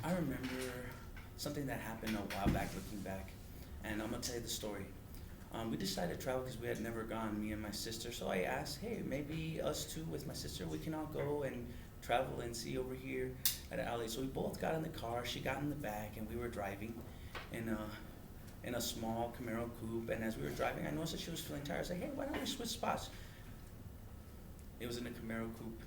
I remember something that happened a while back, looking back, and I'm gonna tell you the story. We decided to travel because we had never gone, me and my sister. So I asked, hey, maybe us two with my sister, we can all go and travel and see over here at LA. So we both got in the car. She got in the back, and we were driving in a small Camaro coupe. And as we were driving, I noticed that she was feeling tired. I said, hey, why don't we switch spots? It was in a Camaro coupe.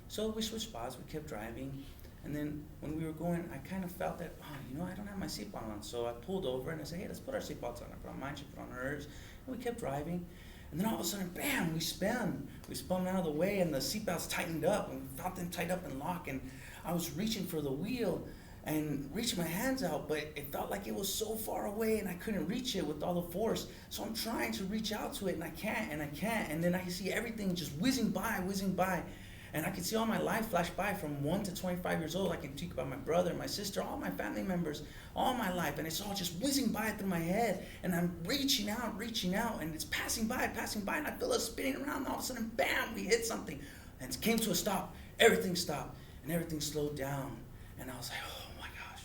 So we switched spots. We kept driving. And then when we were going, I kind of felt that, oh, I don't have my seatbelt on. So I pulled over and I said, hey, let's put our seatbelts on. I put on mine, she put on hers. And we kept driving. And then all of a sudden, bam, we spun. We spun out of the way and the seatbelts tightened up. And we felt them tight up and lock. And I was reaching for the wheel and reaching my hands out, but it felt like it was so far away and I couldn't reach it with all the force. So I'm trying to reach out to it and I can't and I can't. And then I can see everything just whizzing by, whizzing by. And I can see all my life flash by from 1 to 25 years old. I can think about my brother, my sister, all my family members, all my life. And it's all just whizzing by through my head. And I'm reaching out, and it's passing by. And I feel us spinning around. And all of a sudden, bam, we hit something. And it came to a stop. Everything stopped. And everything slowed down. And I was like, oh my gosh,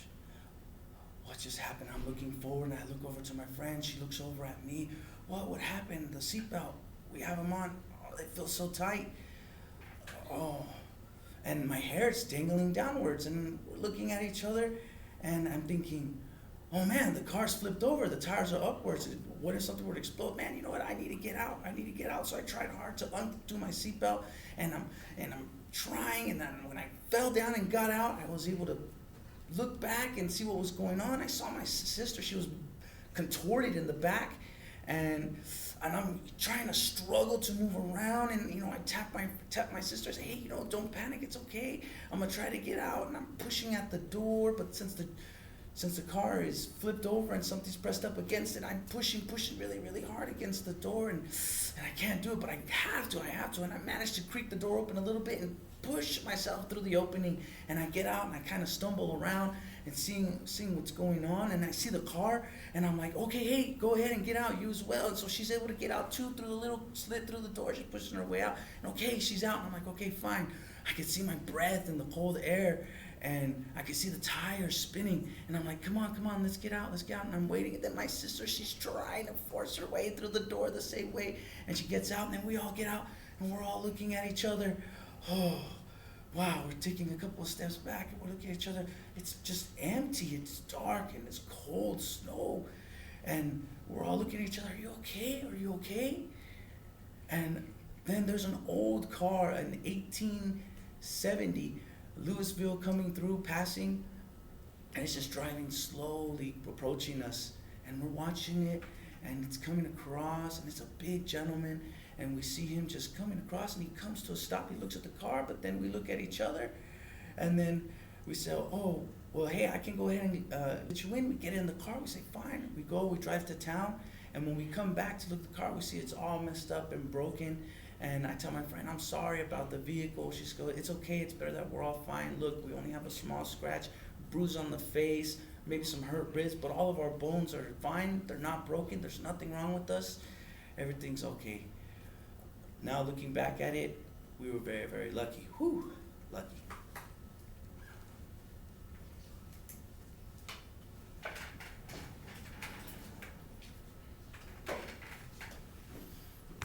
what just happened? I'm looking forward, and I look over to my friend. She looks over at me. What happened? The seatbelt, we have them on. Oh, they feel so tight. Oh, and my hair is dangling downwards, and we're looking at each other, and I'm thinking, oh man, the car's flipped over, the tires are upwards. What if something were to explode? Man, you know what? I need to get out. So I tried hard to undo my seatbelt, and I'm trying, and then when I fell down and got out, I was able to look back and see what was going on. I saw my sister; she was contorted in the back, and I'm trying to struggle to move around, and I tap my sister, say, hey, don't panic, it's okay. I'm gonna try to get out, and I'm pushing at the door, but since the car is flipped over and something's pressed up against it, I'm pushing really, really hard against the door, and I can't do it, but I have to, and I managed to creak the door open a little bit and push myself through the opening, and I get out, and I kind of stumble around and seeing what's going on, and I see the car, and I'm like, okay, hey, go ahead and get out, you as well. And so she's able to get out too through the little slit through the door. She's pushing her way out, and okay, she's out, and I'm like, okay, fine. I can see my breath in the cold air, and I can see the tires spinning, and I'm like, come on, let's get out, and I'm waiting, and then my sister, she's trying to force her way through the door the same way, and she gets out, and then we all get out, and we're all looking at each other. Oh, wow, we're taking a couple of steps back, and we're looking at each other. It's just empty, it's dark, and it's cold snow, and we're all looking at each other. Are you okay? And then there's an old car, an 1870 Louisville coming through, passing, and it's just driving slowly, approaching us, and we're watching it, and it's coming across, and it's a big gentleman, and we see him just coming across, and he comes to a stop. He looks at the car, but then we look at each other, and then we say, oh, well, hey, I can go ahead and let you in. We get in the car. We say, fine. We go. We drive to town, and when we come back to look at the car, we see it's all messed up and broken. And I tell my friend, I'm sorry about the vehicle. She's going, it's okay. It's better that we're all fine. Look, we only have a small scratch, bruise on the face, maybe some hurt wrist, but all of our bones are fine. They're not broken. There's nothing wrong with us. Everything's okay. Now looking back at it, we were very, very lucky. Lucky.